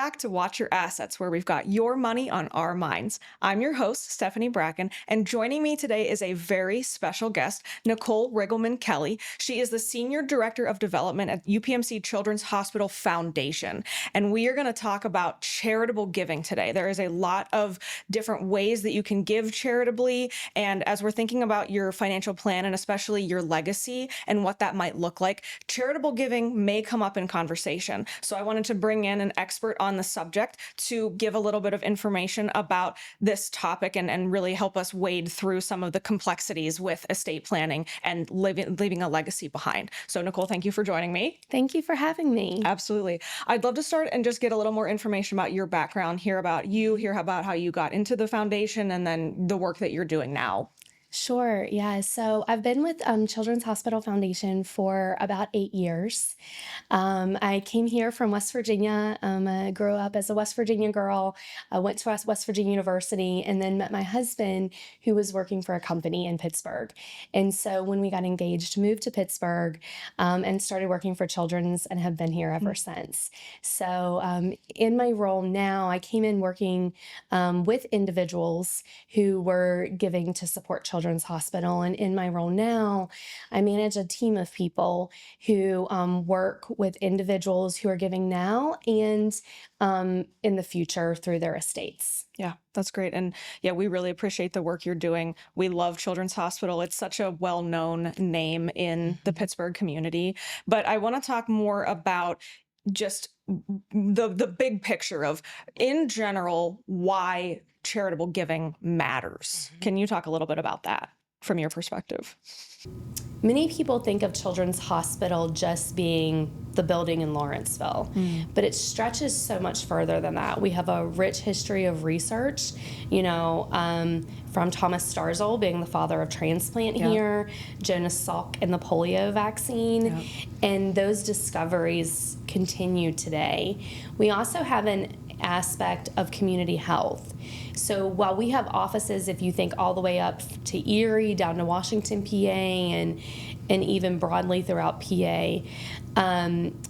back to Watch Your Assets, where we've got your money on our minds. I'm your host, Stephanie Bracken, and joining me today is a very special guest, NICOLE RIGGLEMAN Kelly. She is the Senior Director of Development at UPMC Children's Hospital Foundation, and we are going to talk about charitable giving today. There is a lot of different ways that you can give charitably, and as we're thinking about your financial plan and especially your legacy and what that might look like, charitable giving may come up in conversation. So I wanted to bring in an expert on the subject to give a little bit of information about this topic and really help us wade through some of the complexities with estate planning and leaving a legacy behind. So NICOLE, thank you for joining me. Thank you for having me. Absolutely. I'd love to start and just get a little more information about your background, hear about how you got into the foundation, and then the work that you're doing now. Sure. Yeah. So I've been with Children's Hospital Foundation for about 8 years. I came here from West Virginia. I grew up as a West Virginia girl. I went to West Virginia University and then met my husband, who was working for a company in Pittsburgh. And so when we got engaged, moved to Pittsburgh and started working for Children's and have been here ever since. So in my role now, I came in working with individuals who were giving to support Children's Hospital. And in my role now, I manage a team of people who work with individuals who are giving now and in the future through their estates. Yeah, that's great. And yeah, we really appreciate the work you're doing. We love Children's Hospital. It's such a well-known name in the Pittsburgh community. But I want to talk more about just the big picture of, in general, why charitable giving matters. Can you talk a little bit about that from your perspective? Many people think of Children's Hospital just being the building in Lawrenceville, but it stretches so much further than that. We have a rich history of research, from Thomas Starzl being the father of transplant here, Jonas Salk and the polio vaccine, and those discoveries continue today. We also have an aspect of community health. So while we have offices, if you think all the way up to Erie, down to Washington, PA, and even broadly throughout PA,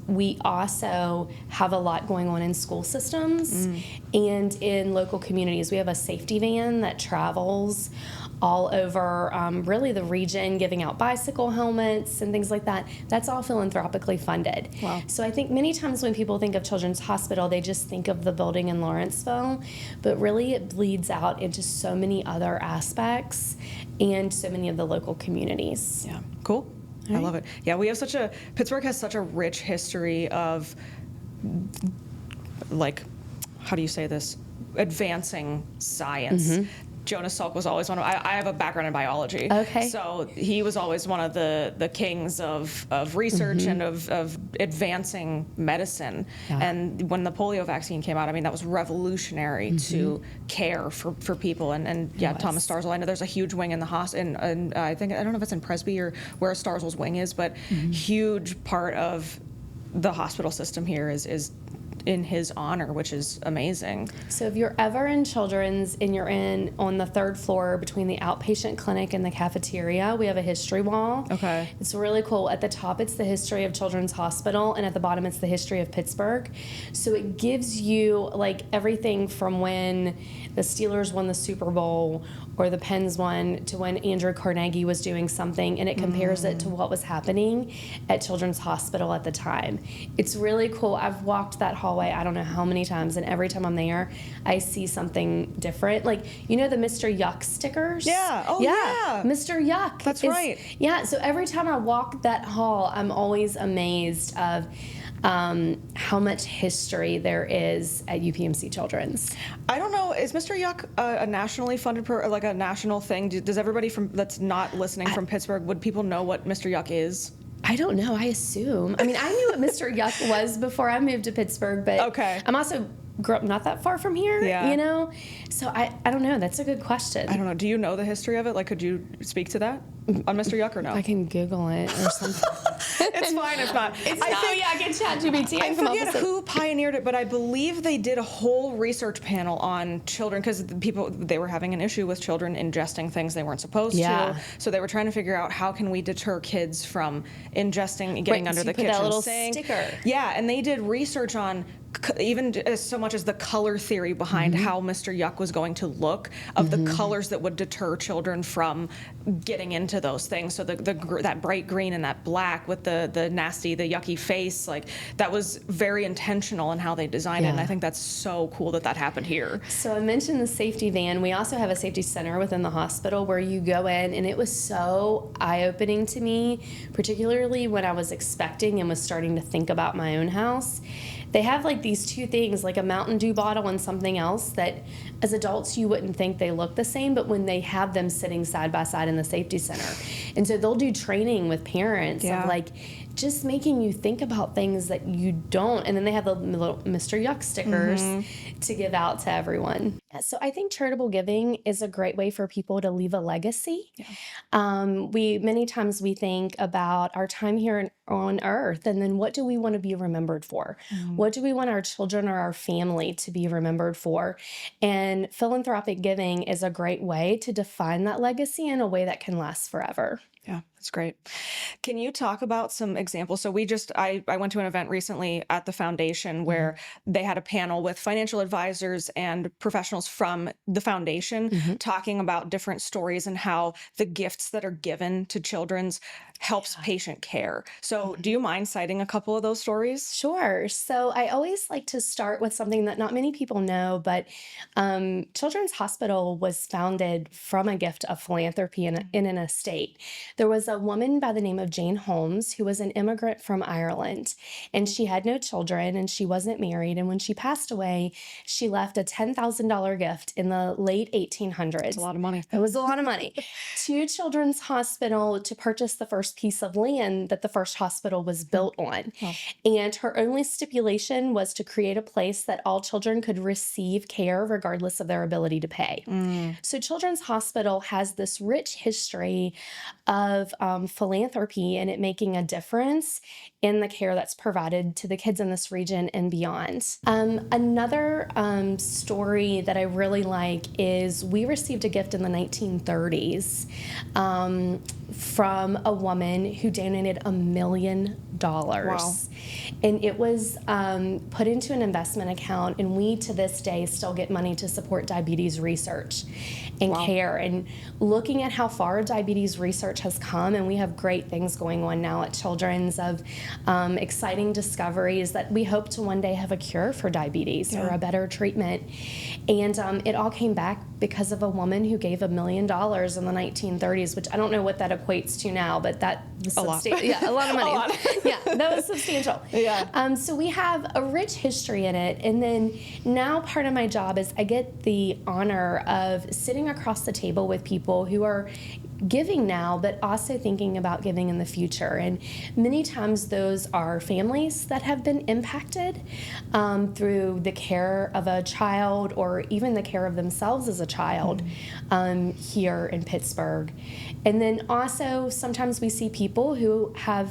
we also have a lot going on in school systems and in local communities. We have a safety van that travels all over really the region, giving out bicycle helmets and things like that. That's all philanthropically funded. Wow. So I think many times when people think of Children's Hospital, they just think of the building in Lawrenceville, but really it bleeds out into so many other aspects and so many of the local communities. Yeah, cool. I love it. Yeah, Pittsburgh has such a rich history of, how do you say this? Advancing science. Jonas Salk was always I have a background in biology. Okay. So he was always one of the kings of research and of advancing medicine. Yeah. And when the polio vaccine came out, that was revolutionary to care for people. And Thomas Starzl, I know there's a huge wing in the hospital, and I don't know if it's in Presby or where Starzl's wing is, but huge part of the hospital system here is in his honor, which is amazing. So if you're ever in Children's and you're on the 3rd floor between the outpatient clinic and the cafeteria, we have a history wall. Okay. It's really cool. At the top, it's the history of Children's Hospital, and at the bottom, it's the history of Pittsburgh. So it gives you everything from when the Steelers won the Super Bowl or the Pens won to when Andrew Carnegie was doing something, and it compares it to what was happening at Children's Hospital at the time. It's really cool. I've walked that hallway I don't know how many times, and every time I'm there, I see something different. The Mr. Yuck stickers? Yeah. Oh, yeah. Mr. Yuck. That's right. Yeah, so every time I walk that hall, I'm always amazed of how much history there is at UPMC Children's. I don't know, is Mr. Yuck a nationally funded a national thing? Does everybody that's not listening from Pittsburgh, would people know what Mr. Yuck is? I don't know. I assume. I knew what Mr. Yuck was before I moved to Pittsburgh, but okay. I'm also grew up not that far from here, So I don't know. That's a good question. I don't know. Do you know the history of it? Could you speak to that on Mr. Yuck or no? I can Google it or something. It's fine if not. I can chat GPT. I forget who pioneered it, but I believe they did a whole research panel on children because they were having an issue with children ingesting things they weren't supposed to. So they were trying to figure out how can we deter kids from ingesting and getting under the kitchen that little sink. Sticker. Yeah, and they did research on even as so much as the color theory behind how Mr. Yuck was going to look, of the colors that would deter children from getting into those things. So that bright green and that black with the nasty, the yucky face, like that was very intentional in how they designed it. And I think that's so cool that that happened here. So I mentioned the safety van. We also have a safety center within the hospital where you go in, and it was so eye-opening to me, particularly when I was expecting and was starting to think about my own house. They have like these two things, like a Mountain Dew bottle and something else that as adults you wouldn't think they look the same, but when they have them sitting side by side in the safety center. And so they'll do training with parents of like just making you think about things that you don't. And then they have the little Mr. Yuck stickers to give out to everyone. So I think charitable giving is a great way for people to leave a legacy. Many times we think about our time here on earth, and then what do we want to be remembered for? What do we want our children or our family to be remembered for? And philanthropic giving is a great way to define that legacy in a way that can last forever. Yeah, that's great. Can you talk about some examples? So I went to an event recently at the foundation where they had a panel with financial advisors and professionals from the foundation talking about different stories and how the gifts that are given to children's helps patient care. So do you mind citing a couple of those stories? Sure. So I always like to start with something that not many people know, but Children's Hospital was founded from a gift of philanthropy in an estate. There was a woman by the name of Jane Holmes who was an immigrant from Ireland, and she had no children and she wasn't married. And when she passed away, she left a $10,000 gift in the late 1800s. That's a lot of money. It was a lot of money to Children's Hospital to purchase the first piece of land that the first hospital was built on. And her only stipulation was to create a place that all children could receive care regardless of their ability to pay. So Children's Hospital has this rich history of philanthropy and it making a difference in the care that's provided to the kids in this region and beyond. Another story that I really like is we received a gift in the 1930s from a woman who donated $1 million. Wow. And it was put into an investment account, and we to this day still get money to support diabetes research and care. And looking at how far diabetes research has come, and we have great things going on now at Children's of exciting discoveries that we hope to one day have a cure for diabetes or a better treatment. And it all came back because of a woman who gave $1 million in the 1930s, which I don't know what that equates to now, but that was a lot. Yeah, a lot of money. A lot. Yeah, that was substantial. So we have a rich history in it. And then now part of my job is I get the honor of sitting across the table with people who are giving now, but also thinking about giving in the future. And many times those are families that have been impacted through the care of a child or even the care of themselves as a child here in Pittsburgh. And then also sometimes we see people who have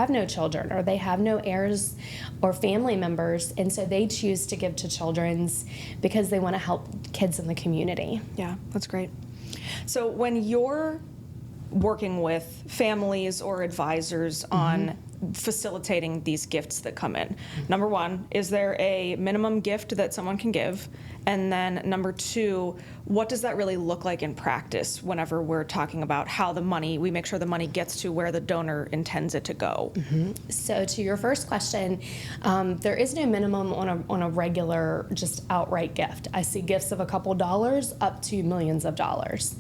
no children or they have no heirs or family members, and so they choose to give to Children's because they want to help kids in the community. Yeah, that's great. So when you're working with families or advisors on facilitating these gifts that come in, number one, is there a minimum gift that someone can give? And then number two, what does that really look like in practice whenever we're talking about how we make sure the money gets to where the donor intends it to go? So to your first question, there is no minimum on a regular just outright gift. I see gifts of a couple dollars up to millions of dollars.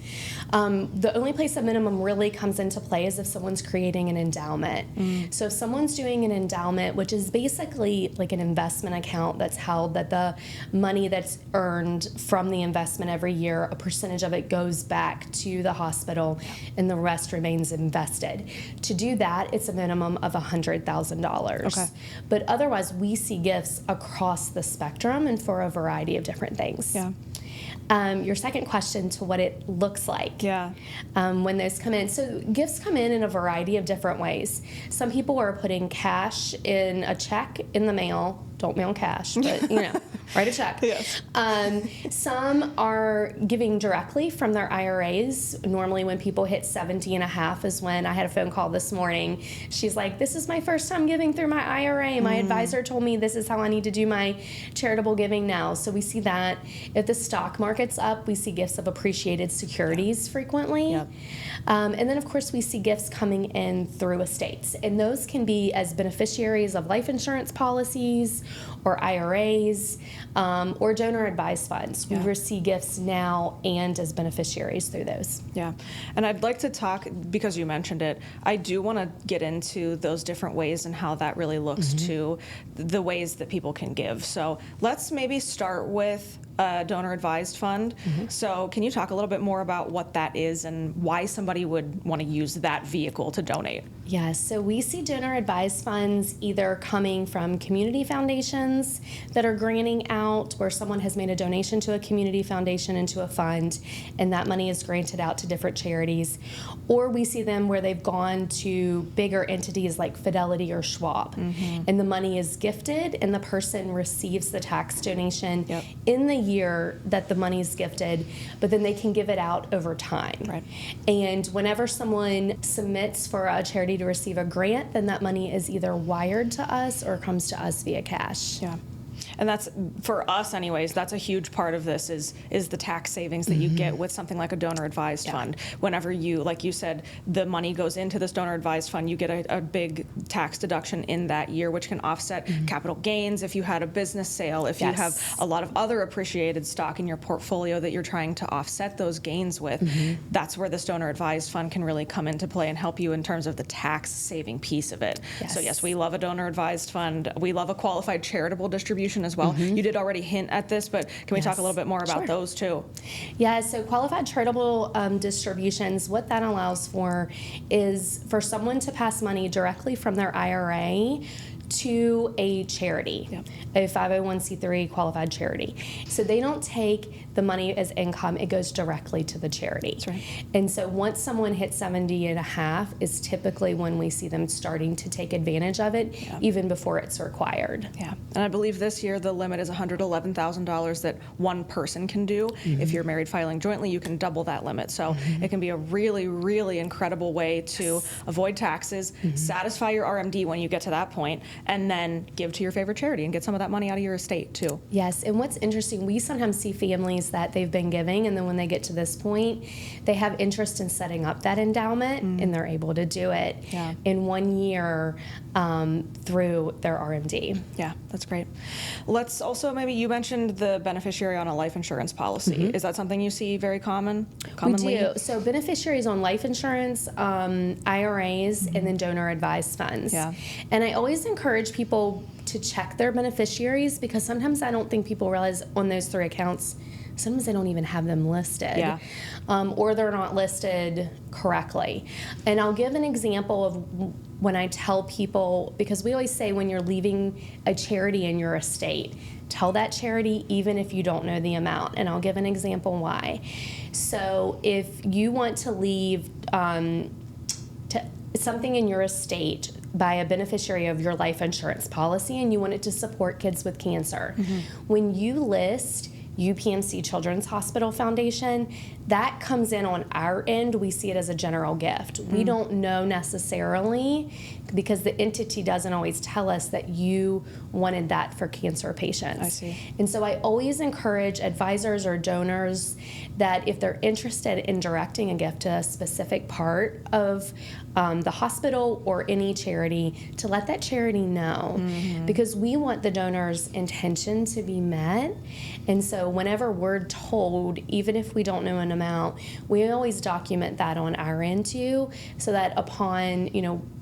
The only place a minimum really comes into play is if someone's creating an endowment. So if someone's doing an endowment, which is basically like an investment account that's held, that the money that's earned from the investment every year, a percentage of it goes back to the hospital and the rest remains invested. To do that, it's a minimum of $100,000. Okay. But otherwise, we see gifts across the spectrum and for a variety of different things. Yeah. Your second question to what it looks like when those come in. So gifts come in a variety of different ways. Some people are putting cash in a check in the mail don't mail cash, but write a check. Yes. Some are giving directly from their IRAs. Normally when people hit 70 and a half is when I had a phone call this morning. She's like, this is my first time giving through my IRA. My advisor told me this is how I need to do my charitable giving now. So we see that. If the stock market's up, we see gifts of appreciated securities frequently. Yep. And then, of course, we see gifts coming in through estates. And those can be as beneficiaries of life insurance policies or IRAs or donor advised funds. We receive gifts now and as beneficiaries through those. Yeah. And I'd like to talk, because you mentioned it, I do want to get into those different ways and how that really looks to the ways that people can give. So let's maybe start with a donor advised fund. So can you talk a little bit more about what that is and why somebody would want to use that vehicle to donate? Yes, so we see donor advised funds either coming from community foundations that are granting out, where someone has made a donation to a community foundation into a fund, and that money is granted out to different charities, or we see them where they've gone to bigger entities like Fidelity or Schwab, and the money is gifted, and the person receives the tax donation in the year that the money is gifted, but then they can give it out over time. Right. And whenever someone submits for a charity to receive a grant, then that money is either wired to us or comes to us via cash. Yeah. And that's, for us anyways, that's a huge part of this is the tax savings that you get with something like a donor advised fund. Whenever you, like you said, the money goes into this donor advised fund, you get a big tax deduction in that year, which can offset capital gains if you had a business sale, if you have a lot of other appreciated stock in your portfolio that you're trying to offset those gains with. That's where this donor advised fund can really come into play and help you in terms of the tax saving piece of it. So yes, we love a donor advised fund. We love a qualified charitable distribution as well. You did already hint at this, but can we talk a little bit more about those too? Yeah, so qualified charitable distributions, what that allows for is for someone to pass money directly from their IRA to a charity, a 501c3 qualified charity. So they don't take the money as income, it goes directly to the charity. That's right. And so once someone hits 70 and a half is typically when we see them starting to take advantage of it, even before it's required. Yeah, and I believe this year the limit is $111,000 that one person can do. If you're married filing jointly, you can double that limit. So it can be a really, really incredible way to avoid taxes, satisfy your RMD when you get to that point, and then give to your favorite charity and get some of that money out of your estate too. Yes, and what's interesting, we sometimes see families that they've been giving, and then when they get to this point, they have interest in setting up that endowment, and they're able to do it in 1 year through their RMD. Yeah, that's great. Let's also, maybe you mentioned the beneficiary on a life insurance policy. Is that something you see very commonly? We do. So beneficiaries on life insurance, IRAs, and then donor advised funds. And I always encourage people to check their beneficiaries, because sometimes I don't think people realize on those 3 accounts, sometimes they don't even have them listed, or they're not listed correctly. And I'll give an example of when I tell people, because we always say when you're leaving a charity in your estate, tell that charity even if you don't know the amount. And I'll give an example why. So if you want to leave something in your estate by a beneficiary of your life insurance policy, and you want it to support kids with cancer, when you list UPMC Children's Hospital Foundation, that comes in on our end. We see it as a general gift. We don't know necessarily, because the entity doesn't always tell us that you wanted that for cancer patients. I see. And so I always encourage advisors or donors that if they're interested in directing a gift to a specific part of the hospital or any charity, to let that charity know, because we want the donor's intention to be met. And so whenever we're told, even if we don't know an amount, we always document that on our end too, so that upon,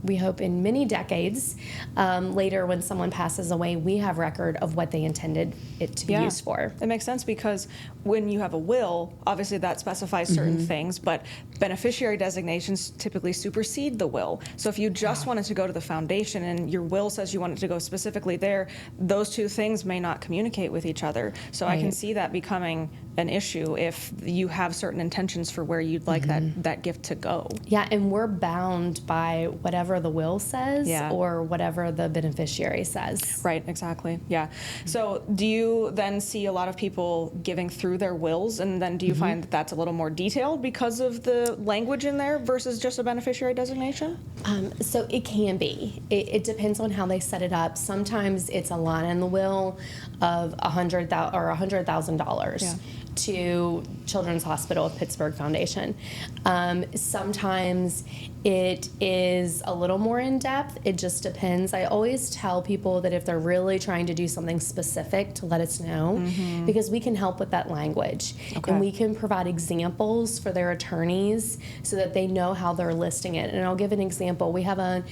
we hope in many decades later when someone passes away, we have record of what they intended it to be used for. It makes sense, because when you have a will, obviously that specifies certain things, but beneficiary designations typically supersede the will. So if you just wanted to go to the foundation and your will says you want it to go specifically there, those two things may not communicate with each other. So I can see see that becoming an issue if you have certain intentions for where you'd like that gift to go. Yeah, and we're bound by whatever the will says Yeah. or whatever the beneficiary says. Right, exactly. Yeah. So do you then see a lot of people giving through their wills, and then do you find that that's a little more detailed because of the language in there versus just a beneficiary designation? So it can be. It depends on how they set it up. Sometimes it's a line in the will of $100,000 Yeah. to Children's Hospital of Pittsburgh Foundation. Sometimes it is a little more in depth. It just depends. I always tell people that if they're really trying to do something specific, to let us know, because we can help with that language. Okay. And we can provide examples for their attorneys so that they know how they're listing it. And I'll give an example. We have a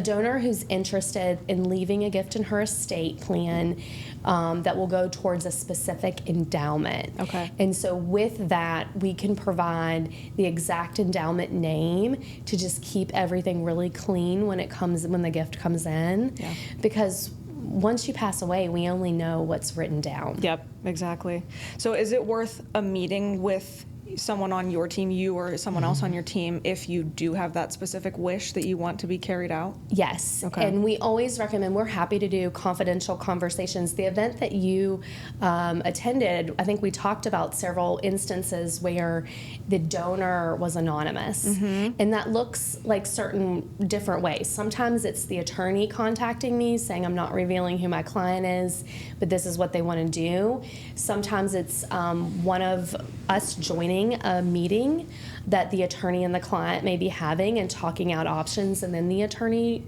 donor who's interested in leaving a gift in her estate plan that will go towards a specific endowment. Okay. And so with that, we can provide the exact endowment name to just keep everything really clean when the gift comes in. Yeah. Because once you pass away, we only know what's written down. Yep, exactly. So is it worth a meeting with someone on your team, you or someone else on your team, if you do have that specific wish that you want to be carried out? Yes. Okay. And we always recommend, we're happy to do confidential conversations. The event that you attended, I think we talked about several instances where the donor was anonymous. And that looks like certain different ways. Sometimes it's the attorney contacting me saying, I'm not revealing who my client is, but this is what they want to do. Sometimes it's one of us joining a meeting that the attorney and the client may be having and talking out options, and then the attorney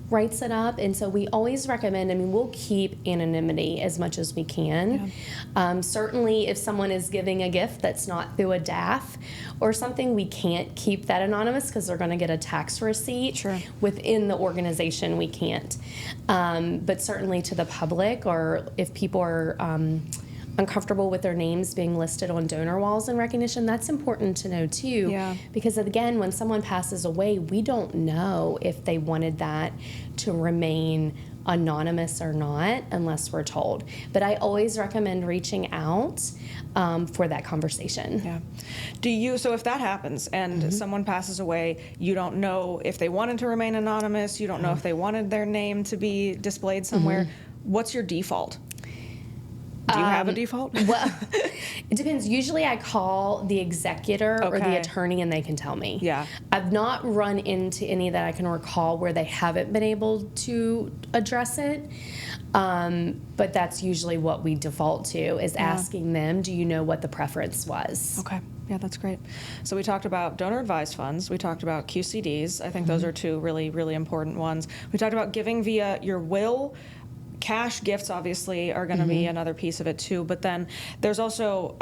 writes it up. And so we always recommend, we'll keep anonymity as much as we can. Certainly if someone is giving a gift that's not through a DAF or something, we can't keep that anonymous because they're going to get a tax receipt. Sure. Within the organization, we can't. But certainly to the public, or if people are uncomfortable with their names being listed on donor walls in recognition, that's important to know too. Yeah. Because again, when someone passes away, we don't know if they wanted that to remain anonymous or not unless we're told. But I always recommend reaching out for that conversation. Yeah. So if that happens and someone passes away, you don't know if they wanted to remain anonymous, you don't know if they wanted their name to be displayed somewhere, what's your default? Do you have a default? Well, it depends. Usually I call the executor or the attorney and they can tell me. Yeah. I've not run into any that I can recall where they haven't been able to address it. But that's usually what we default to, is asking them, do you know what the preference was? Okay. Yeah, that's great. So we talked about donor advised funds. We talked about QCDs. I think those are two really, really important ones. We talked about giving via your will. Cash gifts obviously are going to be another piece of it too, but then there's also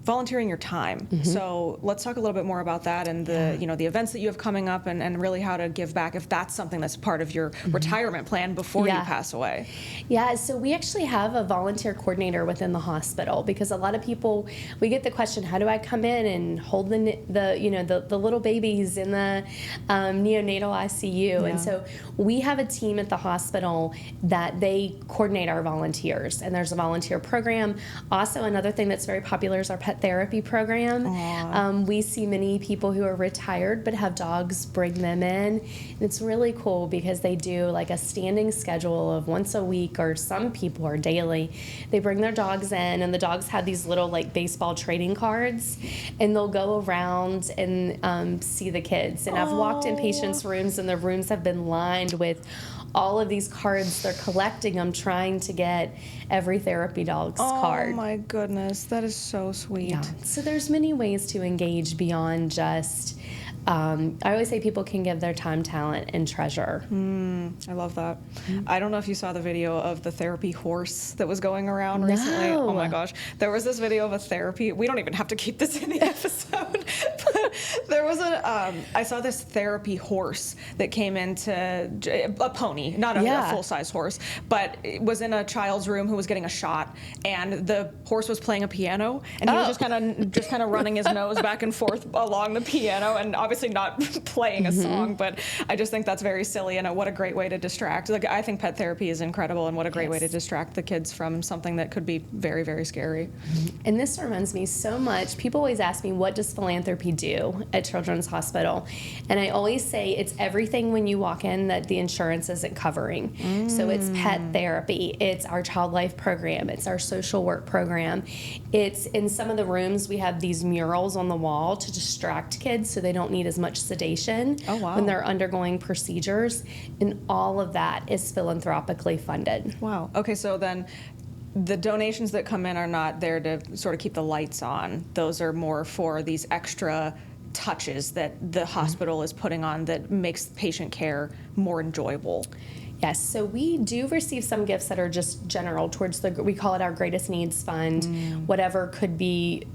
volunteering your time. So let's talk a little bit more about that and the the events that you have coming up, and really how to give back if that's something that's part of your retirement plan before you pass away. Yeah, so we actually have a volunteer coordinator within the hospital, because a lot of people, we get the question, how do I come in and hold the little babies in the neonatal ICU? And so we have a team at the hospital that they coordinate our volunteers, and there's a volunteer program. Also, another thing that's very popular is our pet therapy program. We see many people who are retired but have dogs bring them in, and it's really cool because they do like a standing schedule of once a week, or some people are daily. They bring their dogs in, and the dogs have these little like baseball trading cards, and they'll go around and see the kids. And I've walked in patients' rooms, and their rooms have been lined with all of these cards. They're collecting them, trying to get every therapy dog's card. Oh my goodness, that is so sweet. Yeah. So there's many ways to engage beyond just, I always say people can give their time, talent, and treasure. I love that. I don't know if you saw the video of the therapy horse that was going around recently. No. Oh my gosh. There was this video of a therapy. We don't even have to keep this in the episode. But there was I saw this therapy horse that came into a pony, not a full-size horse, but it was in a child's room who was getting a shot, and the horse was playing a piano, and he was just kind of running his nose back and forth along the piano, and obviously not playing a song. But I just think that's very silly, and what a great way to distract. Like, I think pet therapy is incredible, and what a great way to distract the kids from something that could be very, very scary. And this reminds me so much. People always ask me, what does philanthropy do at Children's Hospital? And I always say it's everything when you walk in that the insurance isn't covering. So it's pet therapy, it's our child life program, it's our social work program. It's in some of the rooms we have these murals on the wall to distract kids so they don't need as much sedation when they're undergoing procedures. And all of that is philanthropically funded. Wow. Okay, so then the donations that come in are not there to sort of keep the lights on. Those are more for these extra touches that the hospital is putting on that makes patient care more enjoyable. Yes, so we do receive some gifts that are just general towards we call it our greatest needs fund, whatever could be,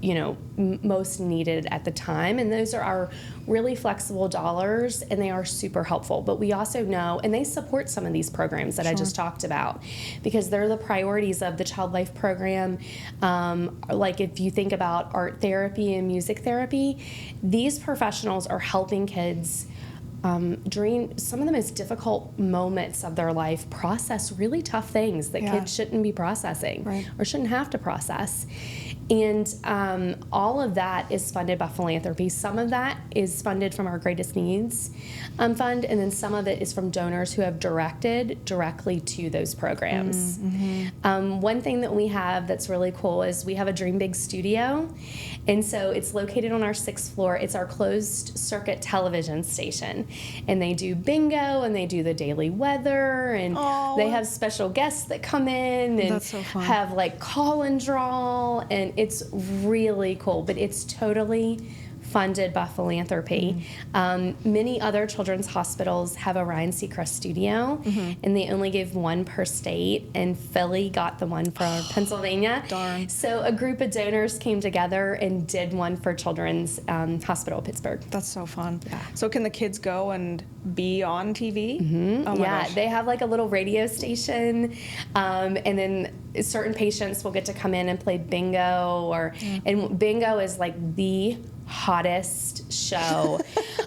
most needed at the time. And those are our really flexible dollars, and they are super helpful. But we also know, and they support some of these programs that I just talked about, because they're the priorities of the Child Life program. Like if you think about art therapy and music therapy, these professionals are helping kids during some of the most difficult moments of their life process really tough things that kids shouldn't be processing or shouldn't have to process. And all of that is funded by philanthropy. Some of that is funded from our Greatest Needs fund, and then some of it is from donors who have directed directly to those programs. One thing that we have that's really cool is we have a Dream Big studio, and so it's located on our 6th floor. It's our closed circuit television station, and they do bingo, and they do the daily weather, and they have special guests that come in and have like call and draw, and it's really cool, but it's totally funded by philanthropy. Many other children's hospitals have a Ryan Seacrest studio, and they only give one per state, and Philly got the one for Pennsylvania. Darn. So a group of donors came together and did one for Children's Hospital of Pittsburgh. That's so fun. Yeah. So can the kids go and be on TV? Oh my gosh. They have like a little radio station, and then certain patients will get to come in and play bingo, and bingo is like the hottest show,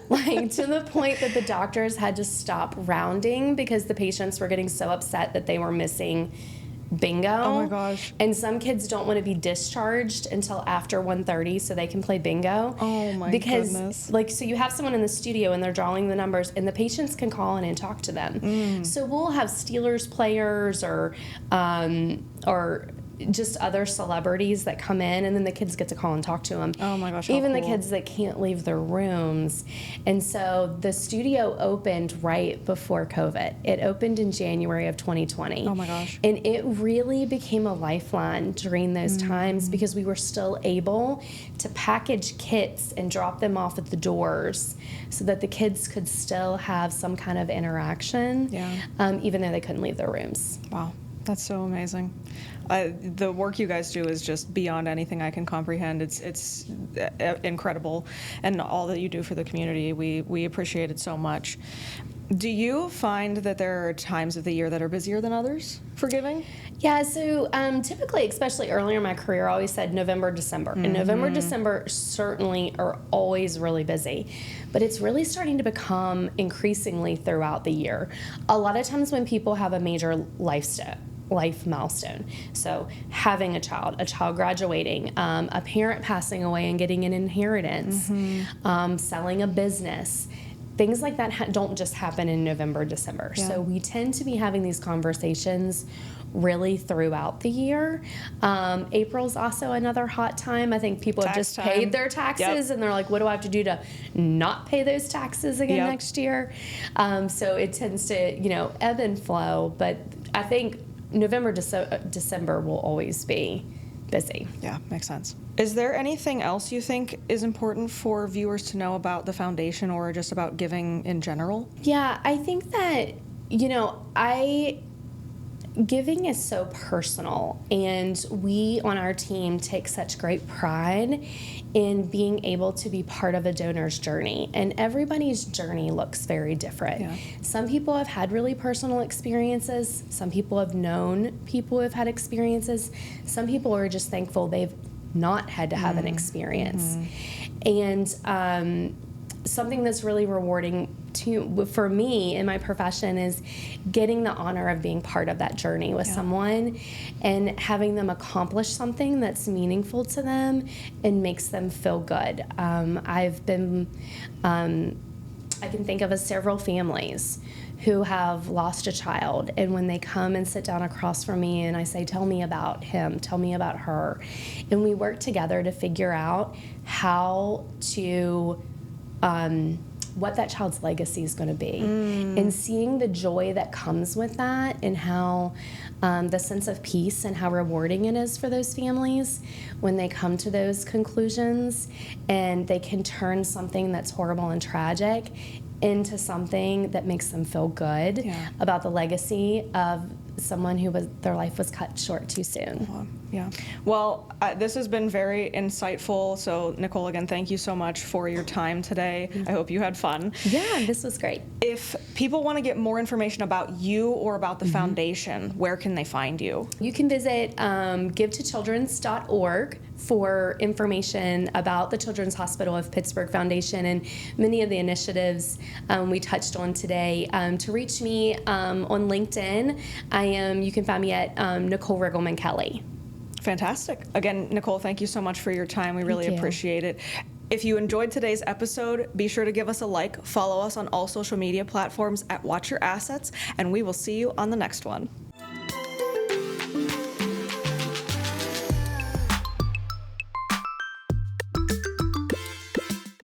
like to the point that the doctors had to stop rounding because the patients were getting so upset that they were missing bingo. Oh my gosh. And some kids don't want to be discharged until after 1:30 so they can play bingo. Oh my goodness. Like, so you have someone in the studio and they're drawing the numbers, and the patients can call in and talk to them. So we'll have Steelers players or just other celebrities that come in, and then the kids get to call and talk to them. Oh my gosh, Even cool. the kids that can't leave their rooms. And so the studio opened right before COVID. It opened in January of 2020. Oh my gosh. And it really became a lifeline during those times because we were still able to package kits and drop them off at the doors so that the kids could still have some kind of interaction, even though they couldn't leave their rooms. Wow. That's so amazing. The work you guys do is just beyond anything I can comprehend. It's incredible, and all that you do for the community, we appreciate it so much. Do you find that there are times of the year that are busier than others for giving? Yeah, so typically, especially earlier in my career, I always said November, December. And November, December certainly are always really busy. But it's really starting to become increasingly throughout the year. A lot of times when people have a major life milestone, so having a child graduating, a parent passing away and getting an inheritance, selling a business, things like that don't just happen in November, December. Yeah. So we tend to be having these conversations really throughout the year. April's also another hot time. I think people have just paid their taxes and they're like, what do I have to do to not pay those taxes again next year? So it tends to, ebb and flow. But I think November, December will always be busy. Yeah, makes sense. Is there anything else you think is important for viewers to know about the foundation or just about giving in general? Yeah, I think that, Giving is so personal, and we on our team take such great pride in being able to be part of a donor's journey. And everybody's journey looks very different. Yeah. Some people have had really personal experiences. Some people have known people who have had experiences. Some people are just thankful they've not had to have an experience. And something that's really rewarding for me in my profession is getting the honor of being part of that journey with someone and having them accomplish something that's meaningful to them and makes them feel good. I can think of several families who have lost a child, and when they come and sit down across from me and I say, tell me about him, tell me about her, and we work together to figure out how to what that child's legacy is going to be, and seeing the joy that comes with that, and how the sense of peace and how rewarding it is for those families when they come to those conclusions, and they can turn something that's horrible and tragic into something that makes them feel good about the legacy of someone who their life was cut short too soon. Yeah. Well, this has been very insightful. So, Nicole, again, thank you so much for your time today. I hope you had fun. Yeah, this was great. If people want to get more information about you or about the foundation, where can they find you? You can visit givetochildrens.org for information about the Children's Hospital of Pittsburgh Foundation and many of the initiatives we touched on today. To reach me on LinkedIn, you can find me at NICOLE RIGGLEMAN Kelly. Fantastic. Again, Nicole, thank you so much for your time. We really appreciate it. If you enjoyed today's episode, be sure to give us a like, follow us on all social media platforms at Watch Your Assets, and we will see you on the next one.